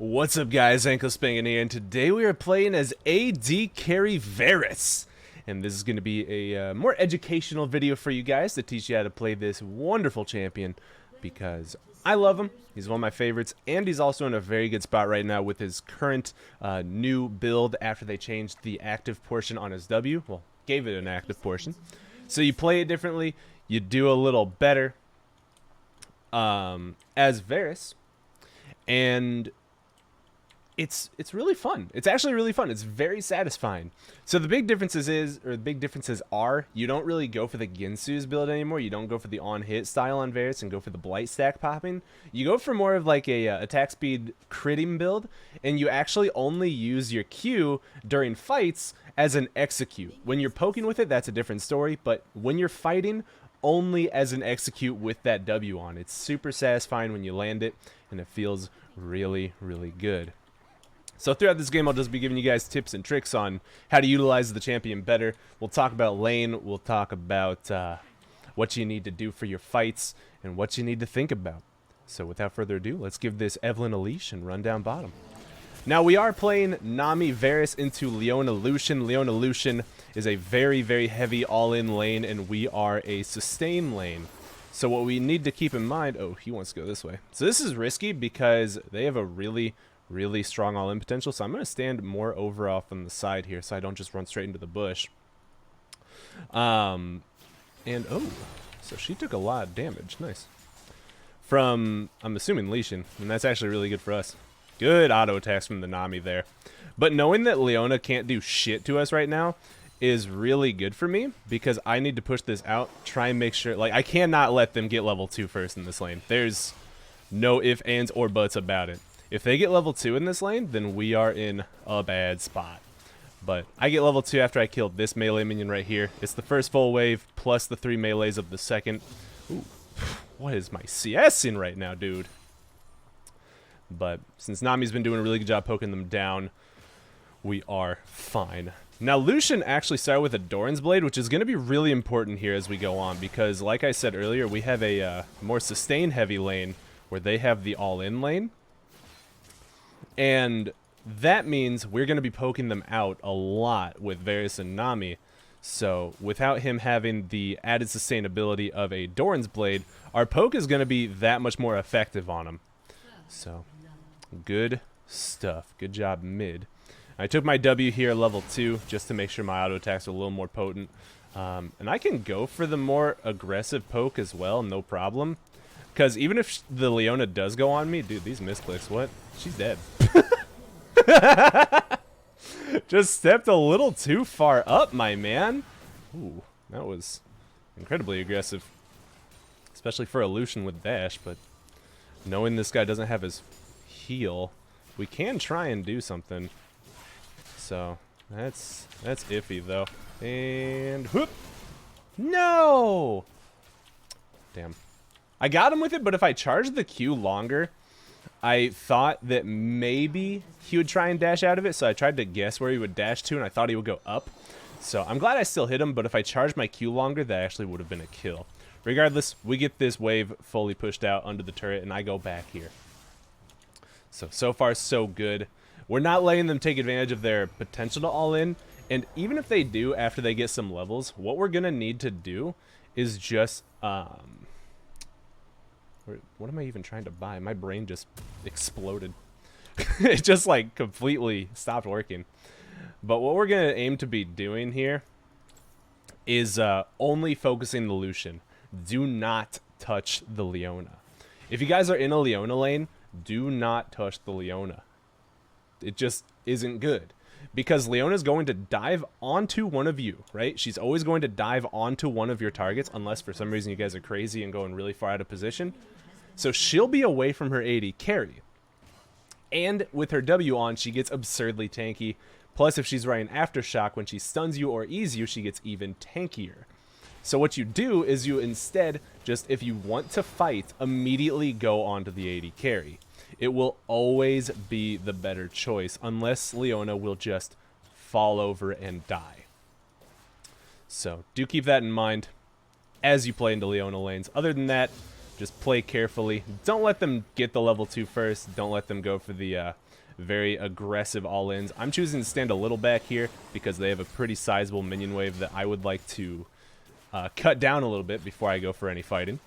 What's up, guys? Anklespankin here, and today we are playing as AD carry Varus. And this is going to be a more educational video for you guys to teach you how to play this wonderful champion, because I love him. He's one of my favorites, and he's also in a very good spot right now with his current new build after they changed the active portion on his W. Well, gave it an active portion. So you play it differently, you do a little better as Varus, and it's really fun. It's actually really fun. It's very satisfying. So the big differences are you don't really go for the Ginsu's build anymore. You don't go for the on-hit style on Varus and go for the blight stack popping. You go for more of like a attack speed critting build, and you actually only use your Q during fights as an execute. When you're poking with it, that's a different story, but when you're fighting, only as an execute with that W on. It's super satisfying when you land it, and it feels really, really good. So throughout this game, I'll just be giving you guys tips and tricks on how to utilize the champion better. We'll talk about lane, we'll talk about what you need to do for your fights, and what you need to think about. So without further ado, let's give this Evelynn a leash and run down bottom. Now we are playing Nami Varus into Leona Lucian. Leona Lucian is a very, very heavy all-in lane, and we are a sustain lane. So what we need to keep in mind, oh, he wants to go this way. So this is risky because they have a really strong all-in potential, so I'm going to stand more over off on the side here so I don't just run straight into the bush. And, oh, so she took a lot of damage. Nice. From, I'm assuming, Leishan, and that's actually really good for us. Good auto attacks from the Nami there. But knowing that Leona can't do shit to us right now is really good for me, because I need to push this out, try and make sure, like, I cannot let them get level 2 first in this lane. There's no ifs, ands, or buts about it. If they get level 2 in this lane, then we are in a bad spot. But I get level 2 after I killed this melee minion right here. It's the first full wave, plus the 3 melees of the second. Ooh, what is my CS in right now, dude? But since Nami's been doing a really good job poking them down, we are fine. Now, Lucian actually started with a Doran's Blade, which is going to be really important here as we go on, because like I said earlier, we have a more sustain-heavy lane where they have the all-in lane. And that means we're going to be poking them out a lot with Varus and Nami. So without him having the added sustainability of a Doran's Blade, our poke is going to be that much more effective on him. So good stuff. Good job mid. I took my W here level 2 just to make sure my auto attacks are a little more potent. And I can go for the more aggressive poke as well, no problem. Because even if the Leona does go on me, dude, these misclicks, what? She's dead. Just stepped a little too far up, my man. Ooh, that was incredibly aggressive. Especially for a Lucian with dash, but knowing this guy doesn't have his heal, we can try and do something. So, that's iffy, though. And, whoop! No! Damn. I got him with it, but if I charged the Q longer, I thought that maybe he would try and dash out of it, so I tried to guess where he would dash to, and I thought he would go up. So I'm glad I still hit him, but if I charged my Q longer, that actually would have been a kill. Regardless, we get this wave fully pushed out under the turret, and I go back here. So far, so good. We're not letting them take advantage of their potential to all-in, and even if they do after they get some levels, what we're going to need to do is just... what am I even trying to buy? My brain just exploded. It just like completely stopped working. But what we're going to aim to be doing here is only focusing the Lucian. Do not touch the Leona. If you guys are in a Leona lane, do not touch the Leona. It just isn't good. Because Leona's going to dive onto one of you, right? She's always going to dive onto one of your targets, unless for some reason you guys are crazy and going really far out of position. So she'll be away from her AD carry. And with her W on, she gets absurdly tanky. Plus, if she's running Aftershock, when she stuns you or E's you, she gets even tankier. So what you do is you instead, just if you want to fight, immediately go onto the AD carry. It will always be the better choice, unless Leona will just fall over and die. So do keep that in mind as you play into Leona lanes. Other than that, Just play carefully. Don't let them get the level 2 first. Don't let them go for the very aggressive all-ins. I'm choosing to stand a little back here because they have a pretty sizable minion wave that I would like to cut down a little bit before I go for any fighting.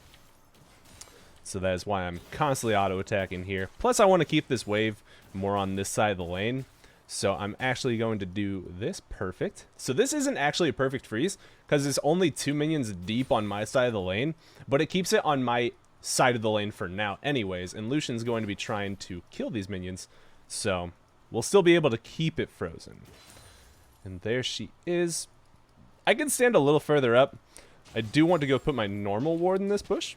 So that is why I'm constantly auto-attacking here. Plus, I want to keep this wave more on this side of the lane. So I'm actually going to do this. Perfect. So this isn't actually a perfect freeze because it's only 2 minions deep on my side of the lane, but it keeps it on my side of the lane for now anyways, and Lucian's going to be trying to kill these minions, so we'll still be able to keep it frozen. And there she is. I can stand a little further up. I do want to go put my normal ward in this push,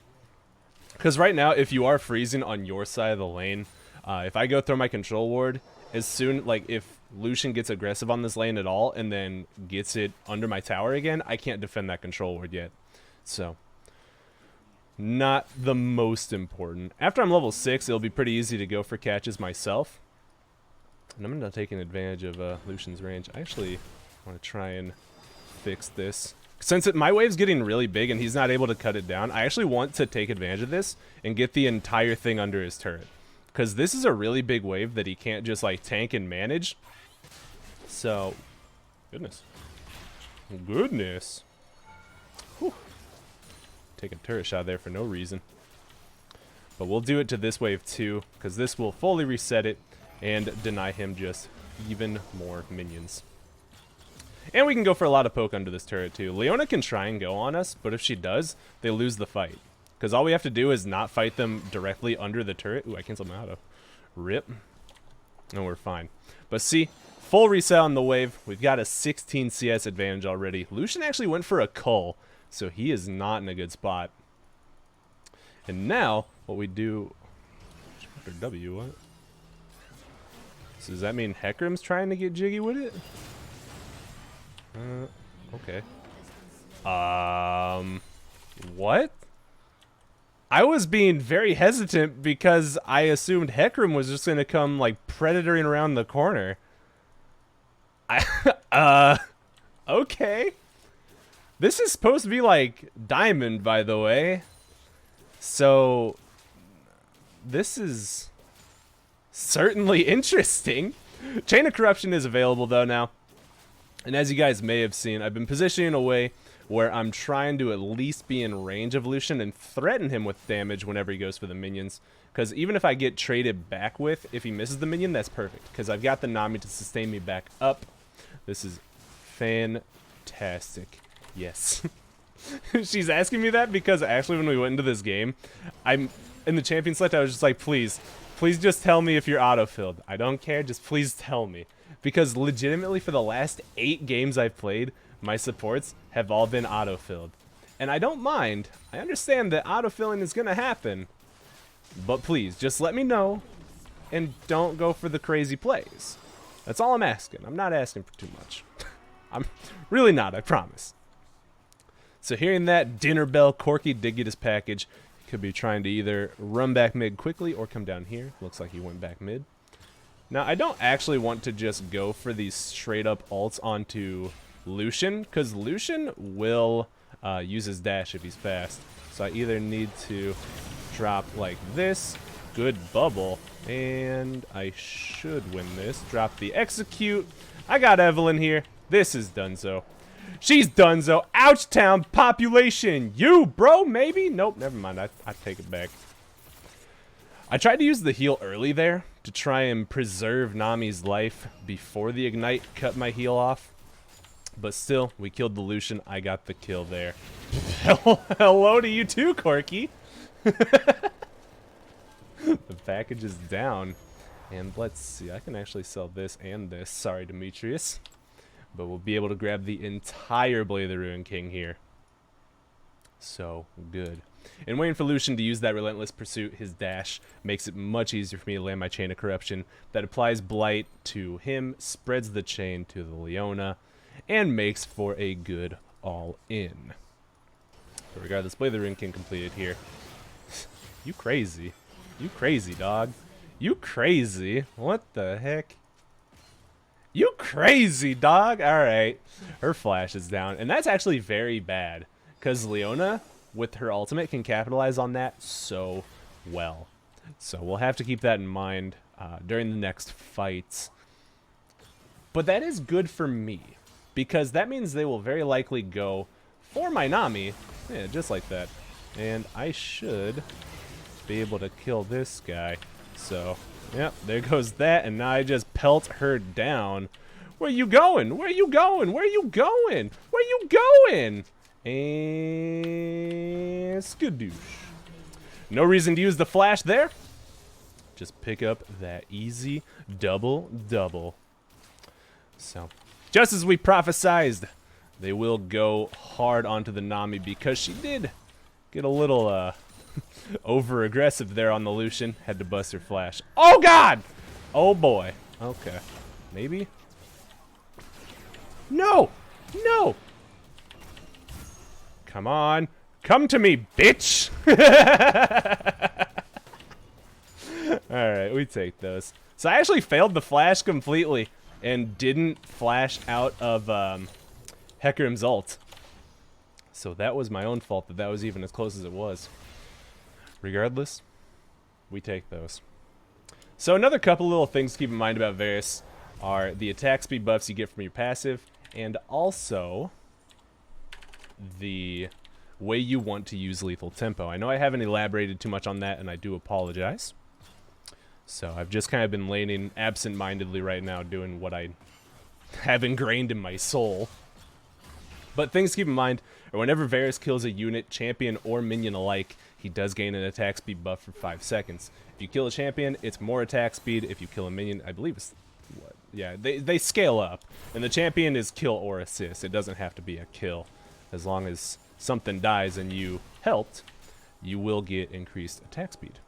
because right now if you are freezing on your side of the lane, if I go throw my control ward, as soon, like, if Lucian gets aggressive on this lane at all and then gets it under my tower again, I can't defend that control ward yet. So, not the most important. After I'm level 6, it'll be pretty easy to go for catches myself. And I'm not taking advantage of Lucian's range. I actually want to try and fix this. Since my wave's getting really big and he's not able to cut it down, I actually want to take advantage of this and get the entire thing under his turret. Because this is a really big wave that he can't just, like, tank and manage. So, goodness. Goodness. Whew. Take a turret shot there for no reason. But we'll do it to this wave too, because this will fully reset it and deny him just even more minions. And we can go for a lot of poke under this turret too. Leona can try and go on us, but if she does, they lose the fight. Because all we have to do is not fight them directly under the turret. Ooh, I canceled my auto. Rip. And we're fine. But see, full reset on the wave. We've got a 16 CS advantage already. Lucian actually went for a cull, so he is not in a good spot. And now, what we do... W, what? So does that mean Hecarim's trying to get jiggy with it? Okay. What? I was being very hesitant because I assumed Hecarim was just going to come, like, predatoring around the corner. Okay. This is supposed to be, like, Diamond, by the way. So, this is certainly interesting. Chain of Corruption is available, though, now. And as you guys may have seen, I've been positioning a way where I'm trying to at least be in range of Lucian and threaten him with damage whenever he goes for the minions. Because even if I get traded back with, if he misses the minion, that's perfect. Because I've got the Nami to sustain me back up. This is fantastic. Yes. She's asking me that because actually when we went into this game, I'm in the champion select, I was just like, please just tell me if you're auto-filled. I don't care, just please tell me. Because legitimately for the last 8 games I've played, my supports have all been auto-filled. And I don't mind. I understand that auto-filling is going to happen. But please, just let me know. And don't go for the crazy plays. That's all I'm asking. I'm not asking for too much. I'm really not, I promise. So hearing that, Dinner Bell, Corky did get his package. He could be trying to either run back mid quickly or come down here. Looks like he went back mid. Now, I don't actually want to just go for these straight-up ults onto Lucian, because Lucian will use his dash if he's fast. So I either need to drop like this, good bubble, and I should win this. Drop the execute. I got Evelyn here. This is Dunzo. She's Dunzo. Ouchtown population. You, bro, maybe? Nope, never mind. I take it back. I tried to use the heal early there to try and preserve Nami's life before the ignite cut my heal off. But still, we killed the Lucian. I got the kill there. Hello to you too, Corky. The package is down. And let's see, I can actually sell this and this. Sorry, Demetrius. But we'll be able to grab the entire Blade of the Ruined King here. So good. And waiting for Lucian to use that Relentless Pursuit, his dash, makes it much easier for me to land my Chain of Corruption. That applies Blight to him, spreads the chain to the Leona, and makes for a good all-in. But regardless, Blade of the Ruined King completed here. You crazy. You crazy, dog. You crazy. What the heck? You crazy, dog. Alright. Her flash is down. And that's actually very bad. Because Leona with her ultimate can capitalize on that so well. So we'll have to keep that in mind during the next fights. But that is good for me, because that means they will very likely go for my Nami. Yeah, just like that. And I should be able to kill this guy. So, yep, there goes that, and now I just pelt her down. Where you going? Where you going? Where you going? Where you going? And skadoosh. No reason to use the flash there. Just pick up that easy double. So, just as we prophesized, they will go hard onto the Nami because she did get a little over-aggressive there on the Lucian. Had to bust her flash. Oh, God! Oh, boy. Okay. Maybe? No! No! Come on. Come to me, bitch! Alright, we take those. So I actually failed the flash completely and didn't flash out of Hecarim's ult. So that was my own fault that was even as close as it was. Regardless, we take those. So another couple little things to keep in mind about Varus are the attack speed buffs you get from your passive, and also the way you want to use lethal tempo. I know I haven't elaborated too much on that, and I do apologize. So I've just kind of been laning absent-mindedly right now, doing what I have ingrained in my soul. But things to keep in mind are whenever Varus kills a unit, champion or minion alike, he does gain an attack speed buff for 5 seconds. If you kill a champion, it's more attack speed. If you kill a minion, I believe it's... what? Yeah, they scale up. And the champion is kill or assist. It doesn't have to be a kill. As long as something dies and you helped, you will get increased attack speed.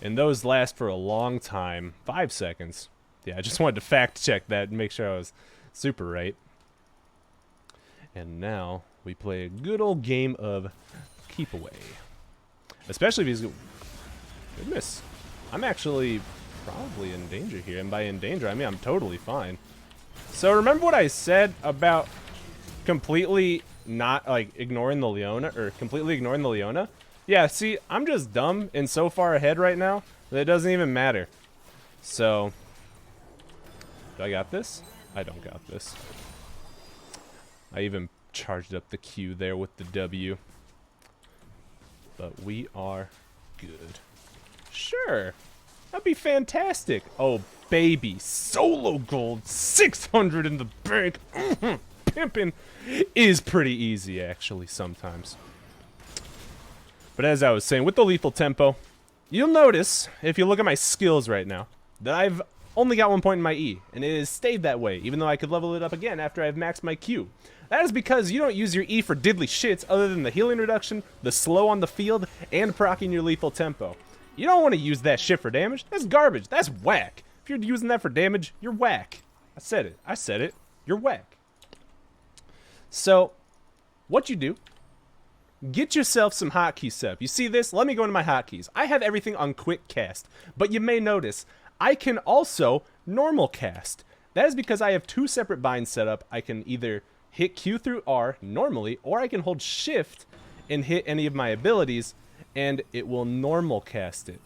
And those last for a long time. 5 seconds. Yeah, I just wanted to fact check that and make sure I was super right. And now we play a good old game of keep away. Especially if he's... good miss. I'm actually probably in danger here. And by in danger, I mean I'm totally fine. So remember what I said about completely not, like, ignoring the Leona? Or completely ignoring the Leona? Yeah, see, I'm just dumb and so far ahead right now that it doesn't even matter. So, do I got this? I don't got this. I even charged up the Q there with the W. But we are good. Sure, that'd be fantastic. Oh, baby, solo gold, 600 in the bank. Pimping is pretty easy, actually, sometimes. But as I was saying, with the lethal tempo, you'll notice, if you look at my skills right now, that I've only got 1 point in my E, and it has stayed that way, even though I could level it up again after I've maxed my Q. That is because you don't use your E for diddly shits other than the healing reduction, the slow on the field, and proccing your lethal tempo. You don't want to use that shit for damage. That's garbage. That's whack. If you're using that for damage, you're whack. I said it. I said it. You're whack. So, what you do, get yourself some hotkeys set up. You see this? Let me go into my hotkeys. I have everything on quick cast, but you may notice I can also normal cast. That is because I have 2 separate binds set up. I can either hit Q through R normally, or I can hold shift and hit any of my abilities, and it will normal cast it.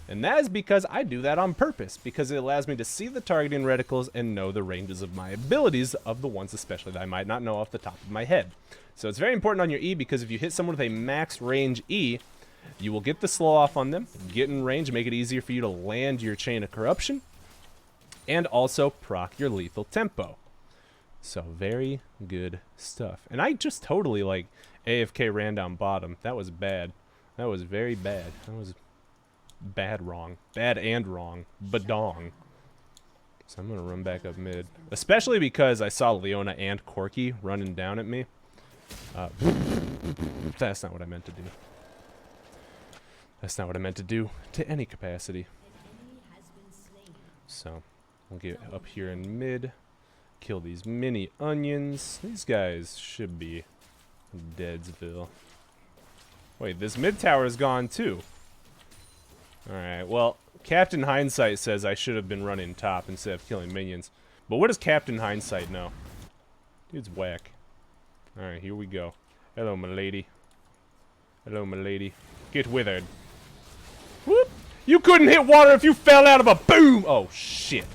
And that is because I do that on purpose, because it allows me to see the targeting reticles and know the ranges of my abilities, of the ones especially that I might not know off the top of my head. So it's very important on your E, because if you hit someone with a max range E, you will get the slow off on them, get in range, make it easier for you to land your Chain of Corruption, and also proc your lethal tempo. So very good stuff. And I just totally, like, AFK ran down bottom. That was bad. That was very bad. That was bad wrong. Bad and wrong. Badong. So I'm going to run back up mid. Especially because I saw Leona and Corki running down at me. That's not what I meant to do. That's not what I meant to do to any capacity. So, we'll get up here in mid. Kill these mini onions. These guys should be Deadsville. Wait, this mid tower is gone too. Alright, well, Captain Hindsight says I should have been running top instead of killing minions. But what does Captain Hindsight know? Dude's whack. Alright, here we go. Hello, my lady. Hello, my lady. Get withered. Whoop! You couldn't hit water if you fell out of a boom! Oh, shit.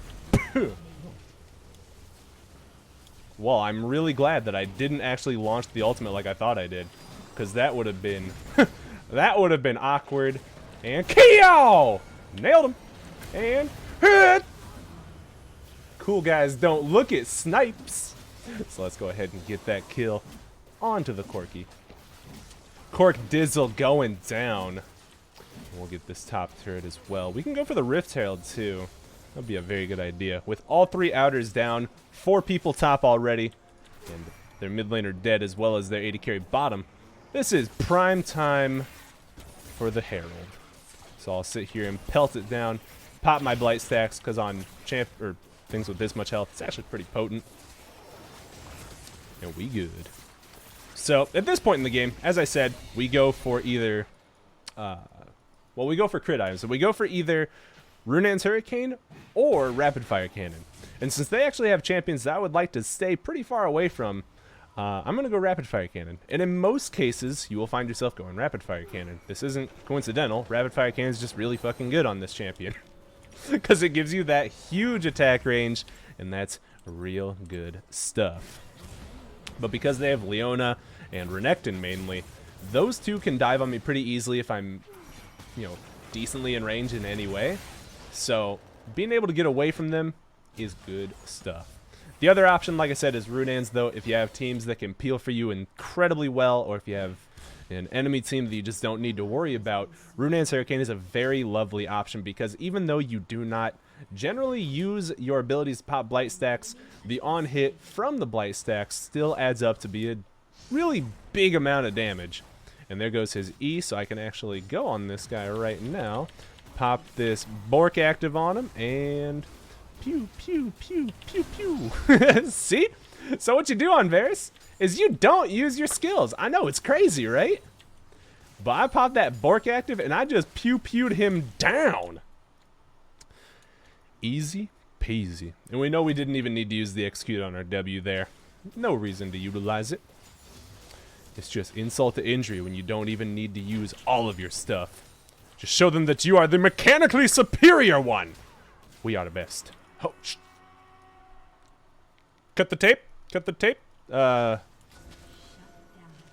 Well, I'm really glad that I didn't actually launch the ultimate like I thought I did. Because that would have been... that would have been awkward. And KO! Nailed him. And hit! Cool guys don't look at snipes. So let's go ahead and get that kill onto the Corky. Cork Dizzle going down. We'll get this top turret as well. We can go for the Rift Herald too. That'd be a very good idea. With all 3 outers down, 4 people top already, and their mid laner dead as well as their AD carry bottom. This is prime time for the Herald. So I'll sit here and pelt it down, pop my blight stacks, because on champ or things with this much health, it's actually pretty potent. And we good. So at this point in the game, as I said, we go for either, well, we go for crit items. So we go for either Runan's Hurricane or Rapid Fire Cannon. And since they actually have champions that I would like to stay pretty far away from, I'm going to go Rapid Fire Cannon. And in most cases, you will find yourself going Rapid Fire Cannon. This isn't coincidental. Rapid Fire Cannon is just really fucking good on this champion. Because it gives you that huge attack range, and that's real good stuff. But because they have Leona and Renekton mainly, those two can dive on me pretty easily if I'm, you know, decently in range in any way. So being able to get away from them is good stuff. The other option, like I said, is Runans, though. If you have teams that can peel for you incredibly well, or if you have an enemy team that you just don't need to worry about, Runan's Hurricane is a very lovely option because even though you do not generally use your abilities to pop blight stacks, the on hit from the blight stacks still adds up to be a really big amount of damage. And there goes his E, so I can actually go on this guy right now, pop this Bork active on him, and pew, pew, pew, pew, pew. See? So what you do on Varus is you don't use your skills. I know, it's crazy, right? But I popped that Bork active, and I just pew-pewed him down. Easy peasy. And we know we didn't even need to use the execute on our W there. No reason to utilize it. It's just insult to injury when you don't even need to use all of your stuff. Just show them that you are the mechanically superior one. We are the best. Oh, cut the tape. Cut the tape.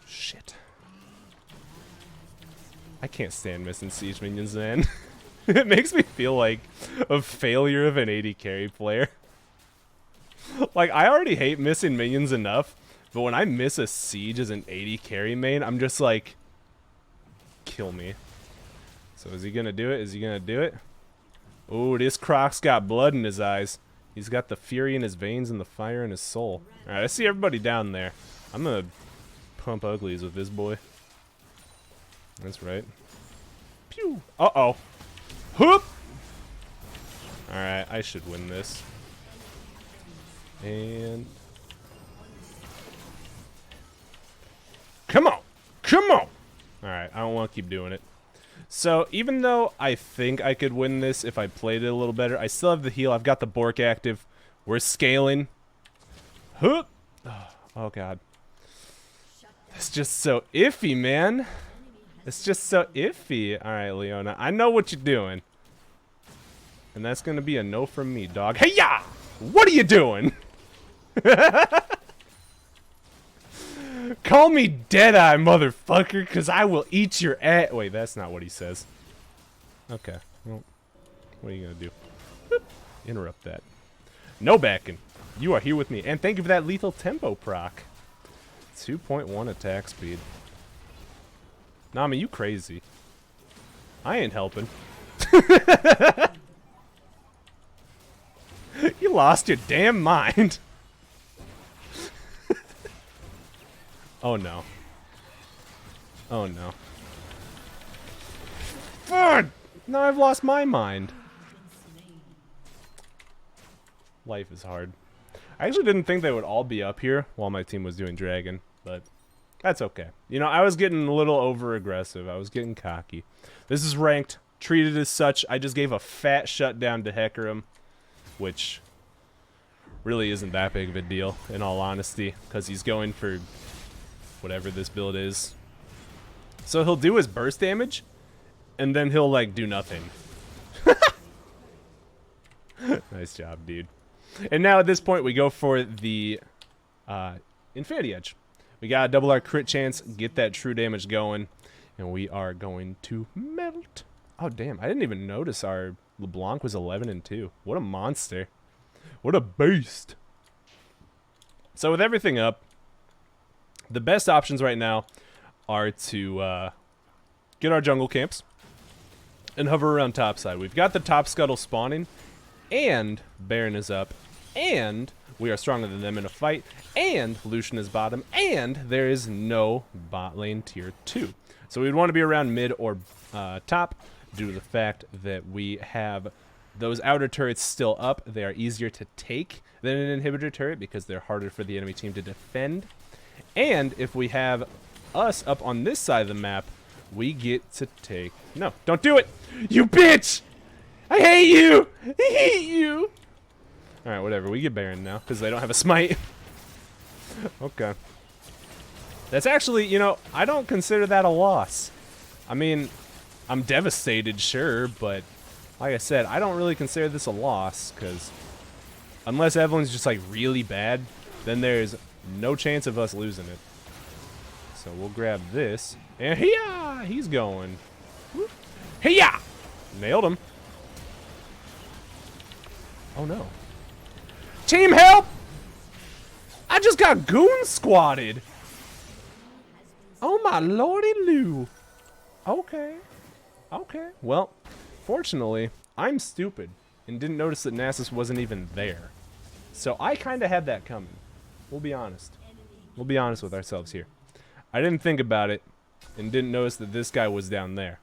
Shit. I can't stand missing siege minions, man. It makes me feel like a failure of an AD carry player. Like, I already hate missing minions enough, but when I miss a siege as an AD carry main, I'm just like, kill me. So is he gonna do it? Is he gonna do it? Oh, this Croc's got blood in his eyes. He's got the fury in his veins and the fire in his soul. Alright, I see everybody down there. I'm gonna pump uglies with this boy. That's right. Pew! Uh-oh. Whoop! Alright, I should win this. And... come on! Come on! Alright, I don't want to keep doing it. So, even though I think I could win this if I played it a little better, I still have the heal. I've got the Bork active. We're scaling. Whoop! Oh, God. It's just so iffy, man. It's just so iffy. Alright, Leona. I know what you're doing. And that's going to be a no from me, dog. Hey-ya! What are you doing? Call me Deadeye, motherfucker, because I will eat your ass. Wait, that's not what he says. Okay. Well, what are you going to do? Interrupt that. No backing. You are here with me. And thank you for that lethal tempo proc. 2.1 attack speed. Nami, you crazy. I ain't helping. You lost your damn mind. Oh no. Oh no. Fuck! Now I've lost my mind. Life is hard. I actually didn't think they would all be up here while my team was doing Dragon, but that's okay. You know, I was getting a little over-aggressive. I was getting cocky. This is ranked, treated as such. I just gave a fat shutdown to Hecarim, which really isn't that big of a deal, in all honesty, because he's going for whatever this build is. So he'll do his burst damage, and then he'll, like, do nothing. Nice job, dude. And now at this point, we go for the Infinity Edge. We gotta double our crit chance, get that true damage going, and we are going to melt. Oh, damn. I didn't even notice our LeBlanc was 11 and 2. What a monster. What a beast. So with everything up, the best options right now are to get our jungle camps and hover around topside. We've got the top scuttle spawning, and Baron is up, and we are stronger than them in a fight, and Lucian is bottom, and there is no bot lane tier 2. So we'd want to be around mid or top due to the fact that we have those outer turrets still up. They are easier to take than an inhibitor turret because they're harder for the enemy team to defend. And if we have us up on this side of the map, we get to take... No, don't do it! You bitch! I hate you! I hate you! Alright, whatever. We get Baron now because they don't have a smite. Okay. That's actually, you know, I don't consider that a loss. I mean, I'm devastated, sure, but like I said, I don't really consider this a loss because unless Evelyn's just like really bad, then there's no chance of us losing it. So we'll grab this, and he's going. Hiya! Nailed him. Oh no. Team help! I just got goon squatted. Oh my lordy Lou. Okay. Okay. Well, fortunately, I'm stupid and didn't notice that Nasus wasn't even there. So I kind of had that coming. We'll be honest. We'll be honest with ourselves here. I didn't think about it and didn't notice that this guy was down there.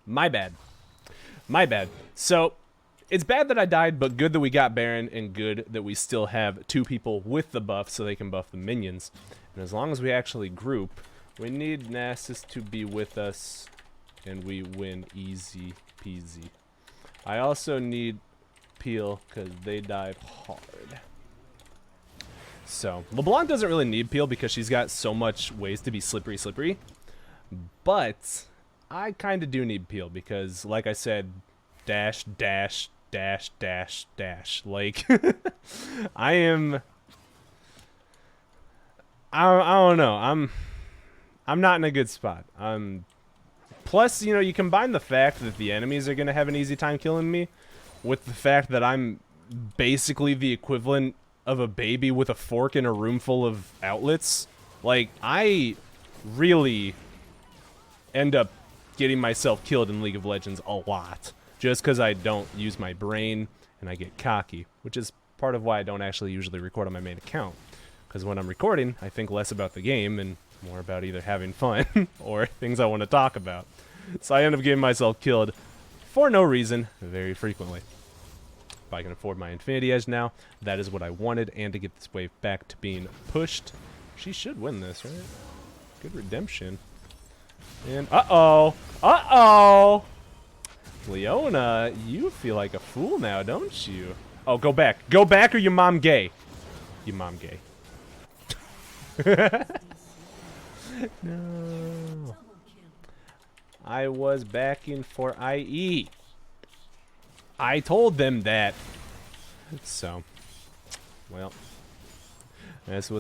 My bad. My bad. So, it's bad that I died, but good that we got Baron, and good that we still have two people with the buff so they can buff the minions. And as long as we actually group, we need Nasus to be with us, and we win easy peasy. I also need Peel, because they dive hard. So, LeBlanc doesn't really need Peel because she's got so much ways to be slippery. But, I kind of do need Peel because, like I said, dash, dash, dash, dash, dash. Like, I don't know. I'm not in a good spot. Plus, you know, you combine the fact that the enemies are going to have an easy time killing me with the fact that I'm basically the equivalent of a baby with a fork in a room full of outlets. Like, I really end up getting myself killed in League of Legends a lot. Just because I don't use my brain and I get cocky. Which is part of why I don't actually usually record on my main account. Because when I'm recording, I think less about the game and more about either having fun or things I want to talk about. So I end up getting myself killed for no reason very frequently. If I can afford my Infinity Edge now, that is what I wanted, and to get this wave back to being pushed. She should win this, right? Good redemption. And uh-oh! Uh-oh! Leona, you feel like a fool now, don't you? Oh, go back. Go back or your mom gay. Your mom gay. No. I was backing for IE. I told them that. So, well, that's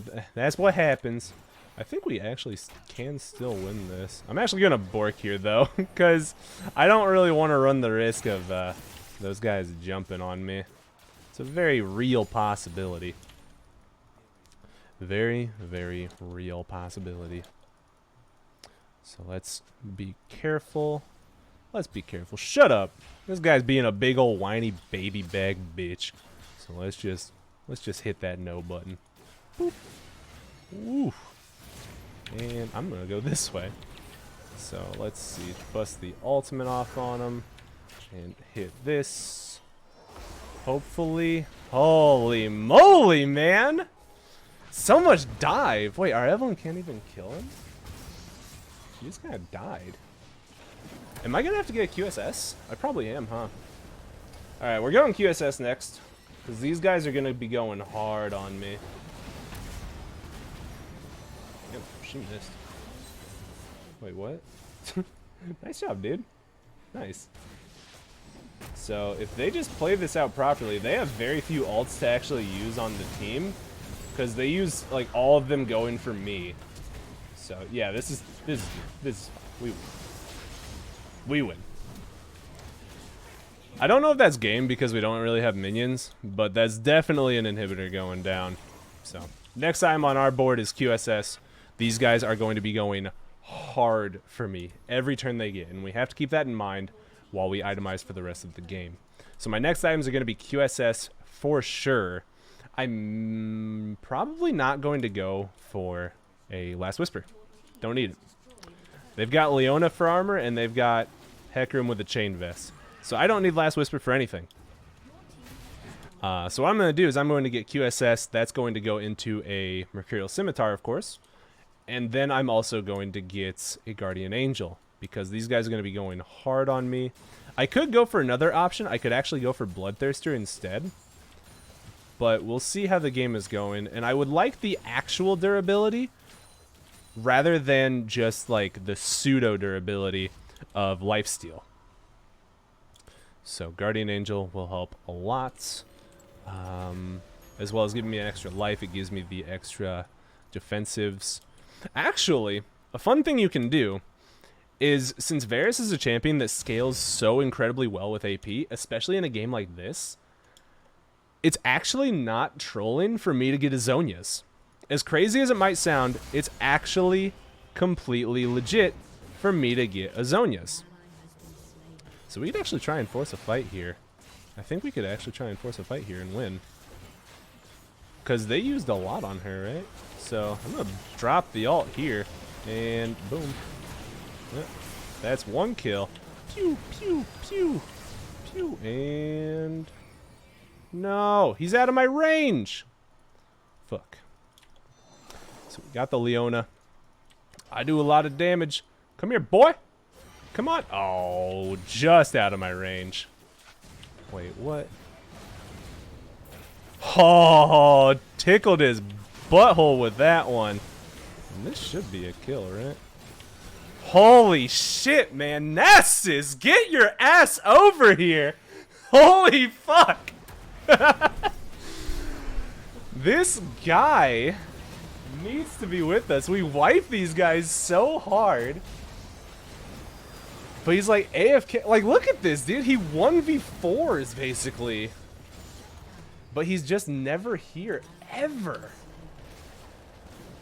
what happens. I think we actually can still win this. I'm actually gonna Bork here though, because I don't really want to run the risk of those guys jumping on me. It's a very real possibility. Very, very real possibility. So let's be careful. Let's be careful. Shut up. This guy's being a big old whiny baby bag bitch. So let's just hit that no button. Boop. Oof. And I'm gonna go this way. So let's see. Bust the ultimate off on him. And hit this. Hopefully. Holy moly, man! So much dive. Wait, our Evelyn can't even kill him? She just kind of died. Am I gonna have to get a QSS? I probably am, huh? Alright, we're going QSS next. Because these guys are gonna be going hard on me. Yep, she missed. Wait, what? Nice job, dude. Nice. So if they just play this out properly, they have very few ults to actually use on the team, because they use like all of them going for me. So yeah, this is we win. I don't know if that's game because we don't really have minions, but that's definitely an inhibitor going down. So next item on our board is QSS. These guys are going to be going hard for me every turn they get, and we have to keep that in mind while we itemize for the rest of the game. So my next items are going to be QSS for sure. I'm probably not going to go for a Last Whisper. Don't need it. They've got Leona for armor, and they've got Hecarim with a chain vest. So I don't need Last Whisper for anything. So what I'm going to do is I'm going to get QSS. That's going to go into a Mercurial Scimitar, of course. And then I'm also going to get a Guardian Angel, because these guys are going to be going hard on me. I could go for another option. I could actually go for Bloodthirster instead. But we'll see how the game is going. And I would like the actual durability rather than just like the pseudo durability of Lifesteal. So Guardian Angel will help a lot. As well as giving me an extra life, it gives me the extra defensives. Actually, a fun thing you can do is, since Varus is a champion that scales so incredibly well with AP, especially in a game like this, it's actually not trolling for me to get a Zhonya's. As crazy as it might sound, it's actually completely legit for me to get a Zhonya's. So we could actually try and force a fight here. I think we could actually try and force a fight here and win. Because they used a lot on her, right? So I'm going to drop the ult here. And boom. Yep. That's one kill. Pew, pew, pew, pew. And no, he's out of my range. Fuck. So we got the Leona. I do a lot of damage. Come here, boy. Come on. Oh, just out of my range. Wait, what? Oh, tickled his butthole with that one. And this should be a kill, right? Holy shit, man. Nessus, get your ass over here. Holy fuck. This guy needs to be with us. We wipe these guys so hard. But he's like AFK. Like, look at this, dude. He 1v4s basically. But he's just never here, ever.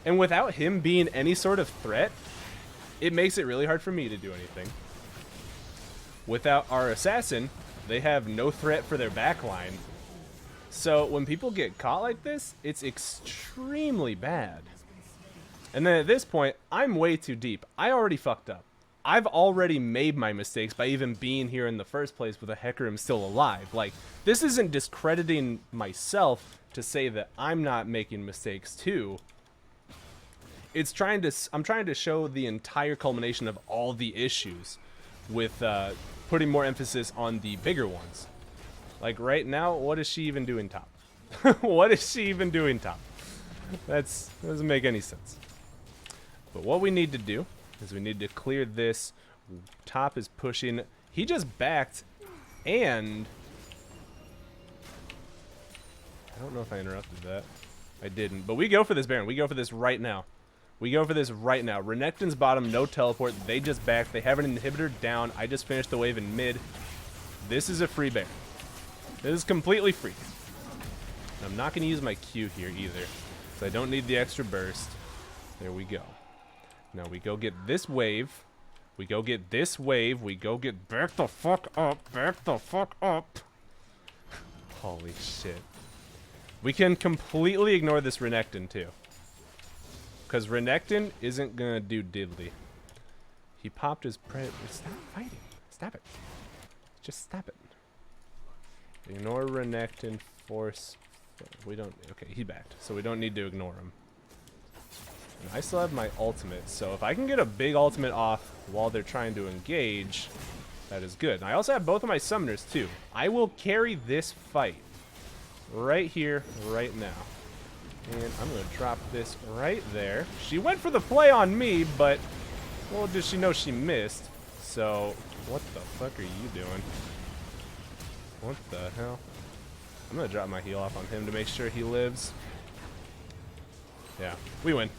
And without him being any sort of threat, it makes it really hard for me to do anything. Without our assassin, they have no threat for their backline. So when people get caught like this, it's extremely bad. And then at this point, I'm way too deep. I already fucked up. I've already made my mistakes by even being here in the first place with a Hecarim still alive. Like, this isn't discrediting myself to say that I'm not making mistakes too. It's I'm trying to show the entire culmination of all the issues with putting more emphasis on the bigger ones. Like right now, what is she even doing top? What is she even doing top? That doesn't make any sense. But what we need to do is we need to clear this. Top is pushing. He just backed, and I don't know if I interrupted that. I didn't. But we go for this Baron. We go for this right now. We go for this right now. Renekton's bottom, no teleport. They just backed. They have an inhibitor down. I just finished the wave in mid. This is a free Baron. This is completely free. And I'm not going to use my Q here either, so I don't need the extra burst. There we go. Now we go get this wave. We go get this wave. We go get back the fuck up. Back the fuck up. Holy shit. We can completely ignore this Renekton too. Because Renekton isn't going to do diddly. He popped his Predator. Stop fighting. Stop it. Just stop it. Ignore Renekton. Force. We don't. Okay, he backed. So we don't need to ignore him. And I still have my ultimate, so if I can get a big ultimate off while they're trying to engage, that is good. And I also have both of my summoners too. I will carry this fight right here, right now. And I'm going to drop this right there. She went for the play on me, but Well, does she know she missed? So, what the fuck are you doing? What the hell? I'm gonna drop my heal off on him to make sure he lives. Yeah, we win.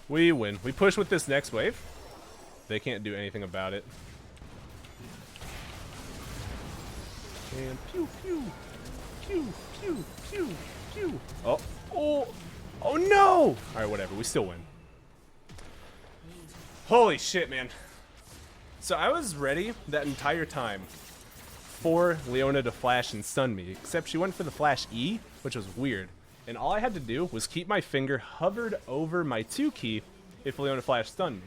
We win. We push with this next wave. They can't do anything about it. And pew pew pew pew pew pew. Oh no! All right, whatever. We still win. Holy shit, man. So I was ready that entire time for Leona to flash and stun me, except she went for the flash E, which was weird. And all I had to do was keep my finger hovered over my 2 key if Leona flash stunned me.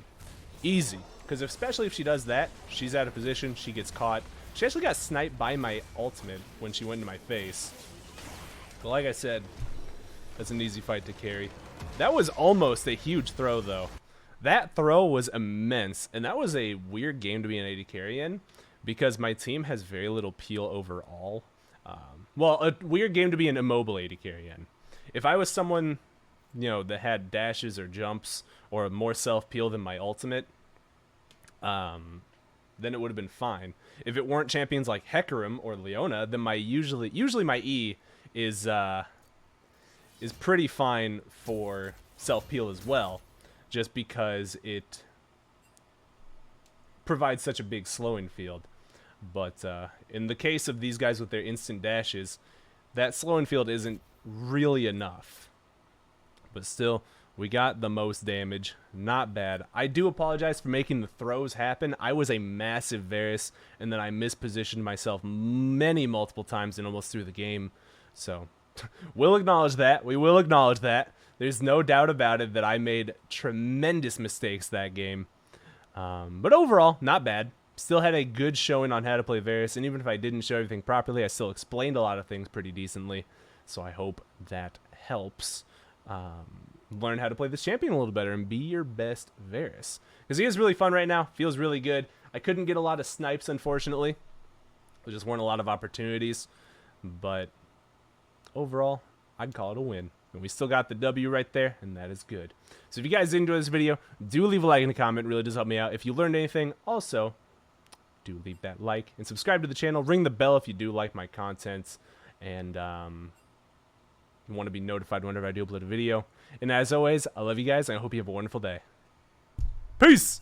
Easy. Because especially if she does that, she's out of position, she gets caught. She actually got sniped by my ultimate when she went into my face. But like I said, that's an easy fight to carry. That was almost a huge throw, though. That throw was immense, and that was a weird game to be an AD carry in, because my team has very little peel overall. Well, a weird game to be an immobile AD carry in. If I was someone, you know, that had dashes or jumps or more self-peel than my ultimate, then it would have been fine. If it weren't champions like Hecarim or Leona, then my usually my E is pretty fine for self-peel as well, just because it provides such a big slowing field. But in the case of these guys with their instant dashes, that slowing field isn't really enough. But still, we got the most damage. Not bad. I do apologize for making the throws happen. I was a massive Varus, and then I mispositioned myself multiple times and almost threw the game. So, we'll acknowledge that. We will acknowledge that. There's no doubt about it that I made tremendous mistakes that game. But overall, not bad. Still had a good showing on how to play Varus, and even if I didn't show everything properly, I still explained a lot of things pretty decently. So I hope that helps learn how to play this champion a little better and be your best Varus. Because he is really fun right now. Feels really good. I couldn't get a lot of snipes, unfortunately. There just weren't a lot of opportunities. But overall, I'd call it a win. And we still got the W right there, and that is good. So if you guys enjoyed this video, do leave a like and a comment. It really does help me out. If you learned anything, also, do leave that like and subscribe to the channel. Ring the bell if you do like my content. And you want to be notified whenever I do upload a video. And as always, I love you guys, and I hope you have a wonderful day. Peace!